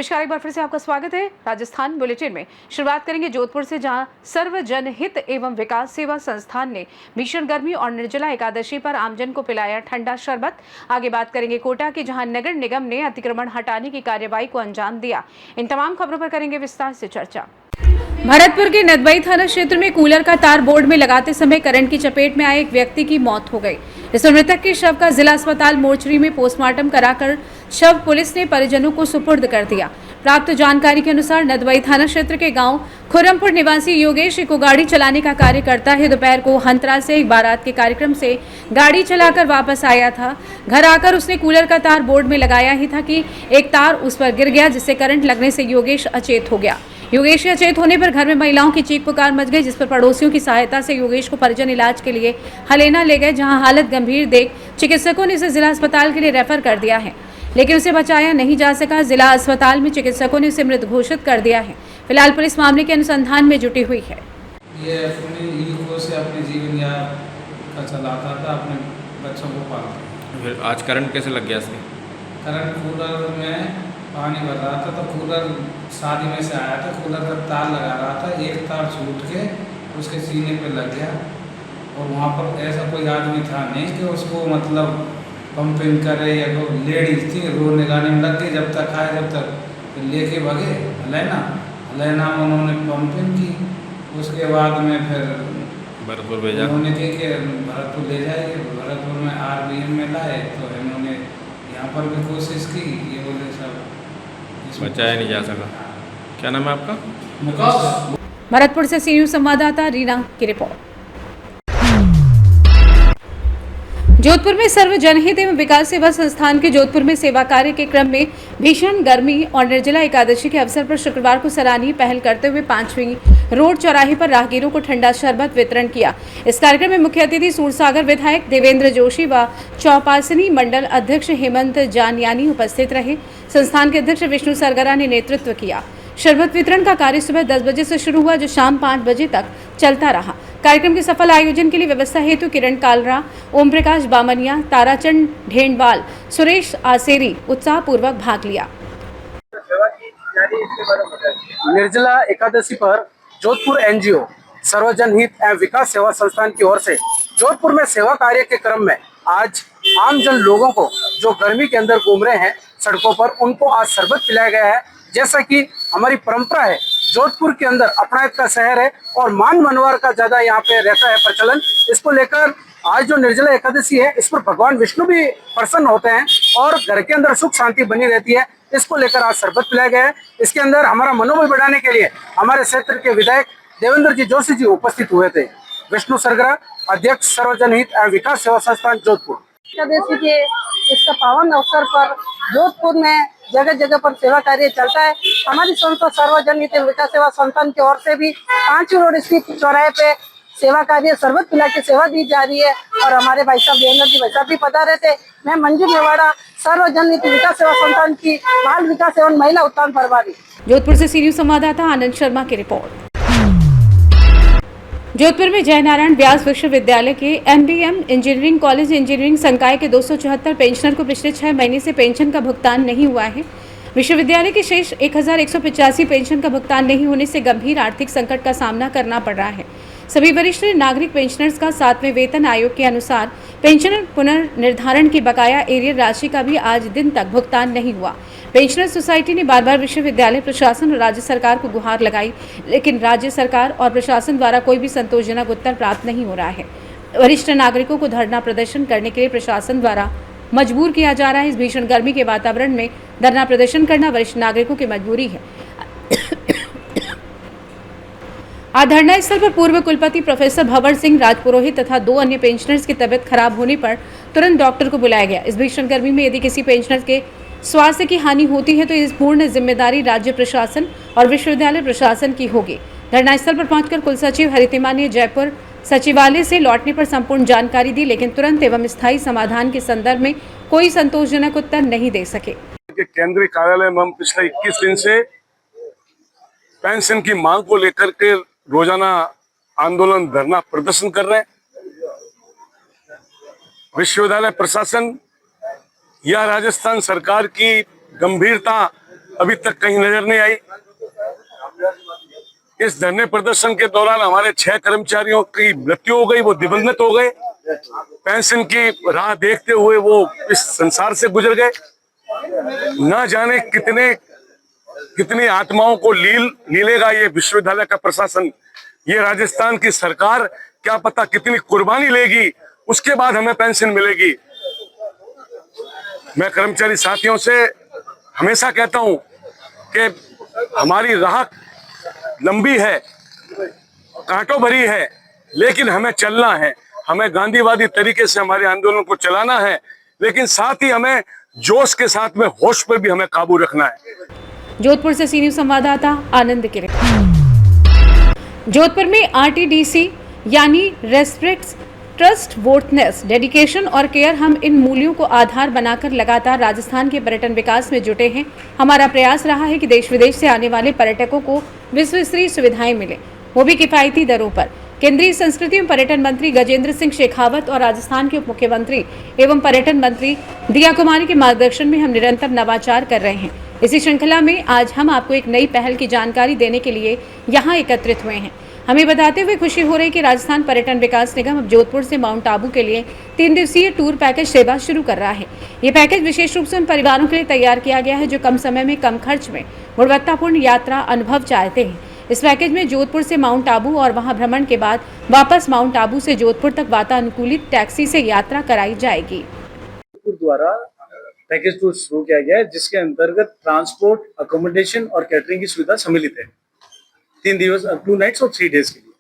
नमस्कार, एक बार फिर से आपका स्वागत है राजस्थान बुलेटिन में। शुरुआत करेंगे जोधपुर से, जहां सर्व जनहित एवं विकास सेवा संस्थान ने भीषण गर्मी और निर्जला एकादशी पर आमजन को पिलाया ठंडा शरबत। आगे बात करेंगे कोटा की, जहां नगर निगम ने अतिक्रमण हटाने की कार्यवाही को अंजाम दिया। इन तमाम खबरों पर करेंगे विस्तार से चर्चा। भरतपुर के नदबई थाना क्षेत्र में कूलर का तार बोर्ड में लगाते समय करंट की चपेट में आए एक व्यक्ति की मौत हो गई। इस मृतक के शव का जिला अस्पताल मोर्चरी में पोस्टमार्टम कराकर शव पुलिस ने परिजनों को सुपुर्द कर दिया। प्राप्त जानकारी के अनुसार नदबई थाना क्षेत्र के गांव खुरमपुर निवासी योगेश को गाड़ी चलाने का कार्य करता है। दोपहर को हंतरा से एक बारात के कार्यक्रम से गाड़ी चलाकर वापस आया था। घर आकर उसने कूलर का तार बोर्ड में लगाया ही था कि एक तार उस पर गिर गया, जिससे करंट लगने से योगेश अचेत हो गया। योगेश के अचेत होने पर घर में महिलाओं की चीख पुकार मच गई, जिस पर पड़ोसियों की सहायता से योगेश को परिजन इलाज के लिए हलेना ले गए, जहां हालत गंभीर देख चिकित्सकों ने उसे जिला अस्पताल के लिए रेफर कर दिया है, लेकिन उसे बचाया नहीं जा सका। जिला अस्पताल में चिकित्सकों ने उसे मृत घोषित कर दिया है। फिलहाल पुलिस मामले के अनुसंधान में जुटी हुई है। ये अपने जीवन यापन का चलाता था, अपने बच्चों को पालता। फिर आज करंट कैसे लग गया इसमें? करंट कूलर में पानी भर रहा था, तो कूलर शादी में से आया था, कूलर का तार लगा रहा था, एक तार छूट के उसके सीने पे लग गया। और वहाँ पर ऐसा कोई आदमी था नहीं कि उसको मतलब पंपिंग करे, या कोई लेडीज थी रोने गाने में लग गई। जब तक आए जब तक फिर लेके भागे हलैना में उन्होंने पंपिंग की। उसके बाद में फिर भरतपुर भेजा, उन्होंने कहा कि भरतपुर ले जाइए। भरतपुर में RBM में लाए तो इन्होंने यहाँ पर भी कोशिश की, ये बोले सब बचाया नहीं जा सका। क्या नाम है आपका? मुकेश। भरतपुर से सीनियर संवाददाता रीना की रिपोर्ट। जोधपुर में सर्व जनहित एवं विकास सेवा संस्थान के जोधपुर में सेवा कार्य के क्रम में भीषण गर्मी और निर्जला एकादशी के अवसर पर शुक्रवार को सराहनीय पहल करते हुए 5वीं रोड चौराहे पर राहगीरों को ठंडा शरबत वितरण किया। इस कार्यक्रम में मुख्य अतिथि सूरसागर विधायक देवेंद्र जोशी व चौपासनी मंडल अध्यक्ष हेमंत जानियानी उपस्थित रहे। संस्थान के अध्यक्ष विष्णु सरगरा ने नेतृत्व किया। शरबत वितरण का कार्य सुबह 10 बजे से शुरू हुआ, जो शाम 5 बजे तक चलता रहा। कार्यक्रम के सफल आयोजन के लिए व्यवस्था हेतु किरण कालरा, ओम प्रकाश बामनिया, ताराचंद ढेंडवाल, सुरेश आसेरी उत्साहपूर्वक भाग लिया। निर्जला एकादशी पर जोधपुर NGO सर्वजन हित एवं विकास सेवा संस्थान की ओर से जोधपुर में सेवा कार्य के क्रम में आज आमजन लोगों को जो गर्मी के अंदर घूम रहे हैं सड़कों पर, उनको आज शरबत पिलाया गया है। जैसा कि हमारी परंपरा है, जोधपुर के अंदर अपनायत का शहर है और मान मनवार का ज्यादा यहाँ पे रहता है प्रचलन। इसको लेकर आज जो निर्जला एकादशी है, इस पर भगवान विष्णु भी प्रसन्न होते हैं और घर के अंदर सुख शांति बनी रहती है। इसको लेकर आज शरबत पिलाया गया है। इसके अंदर हमारा मनोबल बढ़ाने के लिए हमारे क्षेत्र के विधायक देवेंद्र जी जोशी जी उपस्थित हुए थे। विष्णु सरगरा, अध्यक्ष सर्वजन हित एवं विकास सेवा संस्थान जोधपुर। एकादशी के इसका पावन अवसर पर जोधपुर में जगह जगह पर सेवा कार्य चलता है। हमारी संस्था सर्वजन हित एवं विकास सेवा संस्थान की ओर से भी 5 रोड स्थित चौराहे पे सेवा कार्य शरबत पिला के सेवा दी जा रही है। और हमारे भाई साहब देवेंद्र जी भाई साहब भी पधारे थे। मैं मंजू मेवाड़ा, सर्वजन हित विकास सेवा संस्थान की बाल विकास एवं महिला उत्थान प्रभारी। जोधपुर से सीनियर संवाददाता आनंद शर्मा की रिपोर्ट। जोधपुर में जयनारायण व्यास विश्वविद्यालय के MBM इंजीनियरिंग कॉलेज इंजीनियरिंग संकाय के 274 पेंशनर को पिछले 6 महीने से पेंशन का भुगतान नहीं हुआ है। विश्वविद्यालय के शेष 1185 पेंशन का भुगतान नहीं होने से गंभीर आर्थिक संकट का सामना करना पड़ रहा है। सभी वरिष्ठ नागरिक पेंशनर्स का 7वें वेतन आयोग के अनुसार पेंशनर पुनर्निर्धारण की बकाया एरियर राशि का भी आज दिन तक भुगतान नहीं हुआ। पेंशनर सोसाइटी ने बार बार विश्वविद्यालय प्रशासन और राज्य सरकार को गुहार लगाई, लेकिन राज्य सरकार और प्रशासन द्वारा कोई भी संतोषजनक उत्तर प्राप्त नहीं हो रहा है। वरिष्ठ नागरिकों को धरना प्रदर्शन करने के लिए प्रशासन द्वारा मजबूर किया जा रहा है। इस भीषण गर्मी के वातावरण में धरना प्रदर्शन करना वरिष्ठ नागरिकों की मजबूरी है। आज धरना स्थल पर पूर्व कुलपति प्रोफेसर भंवर सिंह राजपुरोहित तथा 2 अन्य पेंशनर्स की तबियत खराब होने पर तुरंत डॉक्टर को बुलाया गया। इस भीषण गर्मी में यदि किसी पेंशनर के स्वास्थ्य की हानि होती है तो इस पूर्ण जिम्मेदारी राज्य प्रशासन और विश्वविद्यालय प्रशासन की होगी। धरना स्थल पर पहुंचकर कुलसचिव हरितिमा ने जयपुर सचिवालय से लौटने पर संपूर्ण जानकारी दी, लेकिन तुरंत एवं स्थायी समाधान के संदर्भ में कोई संतोषजनक उत्तर नहीं दे सके। केंद्रीय कार्यालय में हम पिछले 21 दिन से पेंशन की मांग को लेकर के रोजाना आंदोलन, धरना प्रदर्शन कर रहे हैं। विश्वविद्यालय प्रशासन या राजस्थान सरकार की गंभीरता अभी तक कहीं नजर नहीं आई। इस धरने प्रदर्शन के दौरान हमारे 6 कर्मचारियों की मृत्यु हो गई, वो दिवंगत हो गए। पेंशन की राह देखते हुए वो इस संसार से गुजर गए। ना जाने कितनी आत्माओं को लीलेगा ये विश्वविद्यालय का प्रशासन, ये राजस्थान की सरकार, क्या पता कितनी कुर्बानी लेगी, उसके बाद हमें पेंशन मिलेगी। मैं कर्मचारी साथियों से हमेशा कहता हूं कि हमारी राह लंबी है, कांटों भरी है, लेकिन हमें चलना है। हमें गांधीवादी तरीके से हमारे आंदोलन को चलाना है, लेकिन साथ ही हमें जोश के साथ में होश पर भी हमें काबू रखना है। जोधपुर से सी न्यूज संवाददाता आनंद के जोधपुर में आरटीडीसी यानी रेस्पेक्ट, ट्रस्ट, वोथनेस, डेडिकेशन और केयर, हम इन मूल्यों को आधार बनाकर लगातार राजस्थान के पर्यटन विकास में जुटे हैं। हमारा प्रयास रहा है कि देश विदेश से आने वाले पर्यटकों को विश्व स्तरीय सुविधाएं मिले, वो भी किफायती दरों पर। केंद्रीय संस्कृति एवं पर्यटन मंत्री गजेंद्र सिंह शेखावत और राजस्थान के उप मुख्यमंत्री एवं पर्यटन मंत्री दिया कुमारी के मार्गदर्शन में हम निरंतर नवाचार कर रहे हैं। इसी श्रृंखला में आज हम आपको एक नई पहल की जानकारी देने के लिए यहाँ एकत्रित हुए हैं। हमें बताते हुए खुशी हो रही कि राजस्थान पर्यटन विकास निगम अब जोधपुर से माउंट आबू के लिए 3 दिवसीय टूर पैकेज सेवा शुरू कर रहा है। ये पैकेज विशेष रूप से उन परिवारों के लिए तैयार किया गया है जो कम समय में कम खर्च में गुणवत्तापूर्ण यात्रा अनुभव चाहते हैं। इस पैकेज में जोधपुर से माउंट आबू और वहां भ्रमण के बाद वापस माउंट आबू से जोधपुर तक वातानुकूलित टैक्सी से यात्रा कराई जाएगी। द्वारा पैकेज टूर शुरू किया गया है, जिसके अंतर्गत ट्रांसपोर्ट, अकोमोडेशन और कैटरिंग की सुविधा सम्मिलित है। 3 दिवस 2 नाइट्स और 3 डेज के लिए।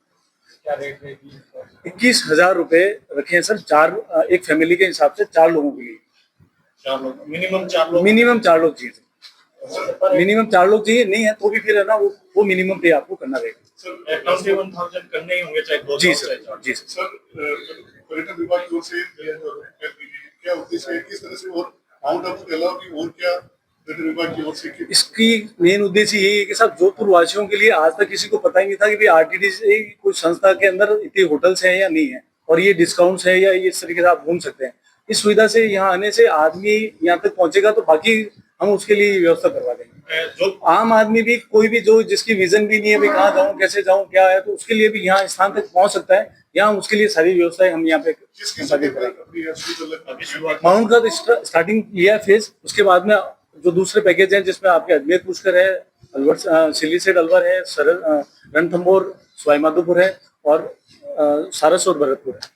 क्या रेट है? 21,000 रुपए रखे हैं सर, एक फैमिली के हिसाब से 4 लोगों के लिए। 4 लोग मिनिमम 4 लोग चाहिए। मिनिमम 4 लोग चाहिए, नहीं है तो भी फिर है ना वो मिनिमम पे आपको करना रहेगा। 21,000 करने ही होंगे, चाहे 2 जी सर, जी सर। पर्यटन विभाग की ओर से क्या उद्देश्य है, किस तरह से और माउंट आबू के अलावा और क्या पर्यटन विभाग की ओर से? इसकी मेन उद्देश्य यही है कि सब जोधपुर वासियों के लिए आज तक किसी को पता ही नहीं था कि भाई आरटीडीसी कोई संस्था के अंदर इतने होटल्स हैं या नहीं है, और ये डिस्काउंट्स है या ये इस तरीके से आप घूम सकते हैं। इस सुविधा से यहाँ आने से आदमी यहाँ तक पहुंचेगा तो बाकी हम उसके लिए व्यवस्था करवा देंगे। जो आम आदमी भी, कोई भी जो जिसकी विजन भी नहीं है, भाई कहाँ जाऊँ, कैसे जाऊँ, क्या है, तो उसके लिए भी यहाँ स्थान तक पहुंच सकता है। यहाँ उसके लिए सारी व्यवस्थाएं हम यहाँ पे माउंट का तो स्टार्टिंग किया फेज, उसके बाद में जो दूसरे पैकेज हैं जिसमें आपके अजमेर पुष्कर है, अलवर, सिलीसेट अलवर है, रणथंभौर, सवाई माधोपुर है और सारस और भरतपुर है।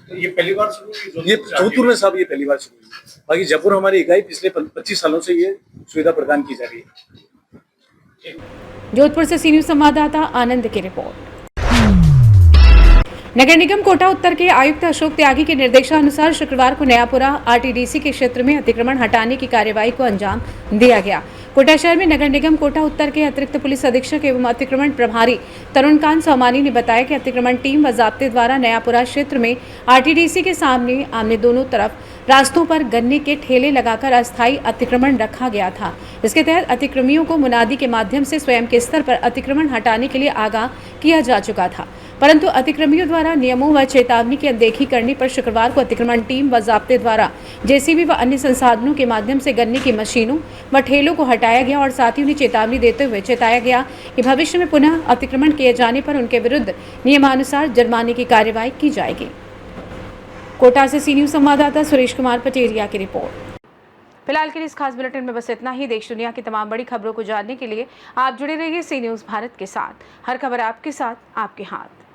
तो ये पहली बार शुरू हुई? ये जोधपुर में साहब ये पहली बार शुरू हुई। बाकी जयपुर हमारी इकाई पिछले 25 सालों से ये सुविधा प्रदान की जा रही है। जोधपुर से सी न्यूज संवाददाता आनंद की रिपोर्ट। नगर निगम कोटा उत्तर के आयुक्त अशोक त्यागी के निर्देशानुसार शुक्रवार को नयापुरा आरटीडीसी के क्षेत्र में अतिक्रमण हटाने की कार्यवाही को अंजाम दिया गया। कोटा शहर में नगर निगम कोटा उत्तर के अतिरिक्त पुलिस अधीक्षक एवं अतिक्रमण प्रभारी तरुणकांत सोमानी ने बताया कि अतिक्रमण टीम व जाब्ते द्वारा नयापुरा क्षेत्र में आरटीडीसी के सामने आमने दोनों तरफ रास्तों पर गन्ने के ठेले लगाकर अस्थायी अतिक्रमण रखा गया था। इसके तहत अतिक्रमियों को मुनादी के माध्यम से स्वयं के स्तर पर अतिक्रमण हटाने के लिए आगाह किया जा चुका था, परंतु अतिक्रमियों द्वारा नियमों व चेतावनी की अनदेखी करने पर शुक्रवार को अतिक्रमण टीम व जाब्ते द्वारा जेसीबी व अन्य संसाधनों के माध्यम से गन्ने की मशीनों व ठेलों को हटाया गया और साथ ही उन्हें चेतावनी देते हुए चेताया गया कि भविष्य में पुनः अतिक्रमण किए जाने पर उनके विरुद्ध नियमानुसार जुर्माने की कार्यवाही की जाएगी। कोटा से सी न्यूज संवाददाता सुरेश कुमार पटेरिया की रिपोर्ट। फिलहाल के लिए इस खास बुलेटिन में बस इतना ही। देश दुनिया की तमाम बड़ी खबरों को जानने के लिए आप जुड़े रहिए सी न्यूज भारत के साथ। हर खबर आपके साथ, आपके हाथ।